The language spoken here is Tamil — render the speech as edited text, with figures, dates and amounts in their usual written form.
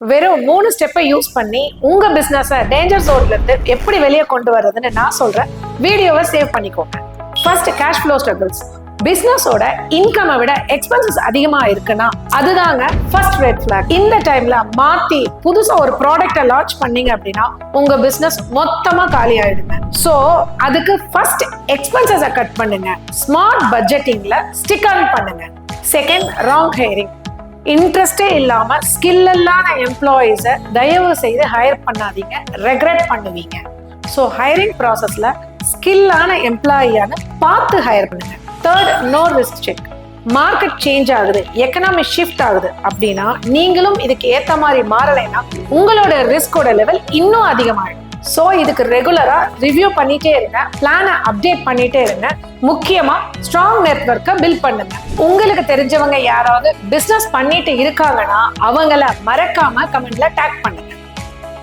வெறும் 3 ஸ்டெப்பை யூஸ் பண்ணி உங்க பிசினஸை டேஞ்சர் ஜோன்ல இருந்து எப்படி வெளியே கொண்டு வர்றதுன்னு நான் சொல்றேன். வீடியோவை சேவ் பண்ணிக்கோங்க. First, cash flow struggles. பிசினஸோட இன்கமை விட எக்ஸ்பென்சஸ் அதிகமா இருக்குன்னா அதுதாங்க ஃபர்ஸ்ட் ரெட் ஃபிளாக். இந்த டைம்ல மாத்தி புதுசா ஒரு ப்ராடக்ட்டை லான்ச் பண்ணீங்க அப்படின்னா உங்க பிசினஸ் மொத்தமா காலி ஆயிடுங்க. ஸோ அதுக்கு ஃபர்ஸ்ட் எக்ஸ்பென்சஸை கட் பண்ணுங்க. ஸ்மார்ட் பட்ஜெட்டிங்ல ஸ்டிக் ஆன் பண்ணுங்க. Second, wrong hiring. இன்ட்ரெஸ்டே இல்லாம ஸ்கில் இல்லாத எம்ப்ளாயீஸை தயவு செய்து ஹையர் பண்ணாதீங்க, ரெக்ரெட் பண்ணுவீங்க. ஸோ ஹையரிங் ப்ராசஸ்ல ஸ்கில்லான எம்ப்ளாயியான பார்த்து ஹையர் பண்ணுங்க. Third, no risk check. Market change ஆகுது, எக்கனாமி ஷிஃப்ட் ஆகுது அப்படின்னா நீங்களும் இதுக்கு ஏத்த மாதிரி மாறலைன்னா உங்களோட ரிஸ்கோட லெவல் இன்னும் அதிகமாயிடும். ஸோ இதுக்கு ரெகுலரா ரிவ்யூ பண்ணிட்டே இருங்க, பிளானை அப்டேட் பண்ணிட்டே இருங்க. முக்கியமா ஸ்ட்ராங் நெட்வொர்க்கை பில்ட் பண்ணுங்க. உங்களுக்கு தெரிஞ்சவங்க யாராவது பிசினஸ் பண்ணிட்டு இருக்காங்கன்னா அவங்கள மறக்காம கமெண்ட்ல டேக் பண்ணுங்க.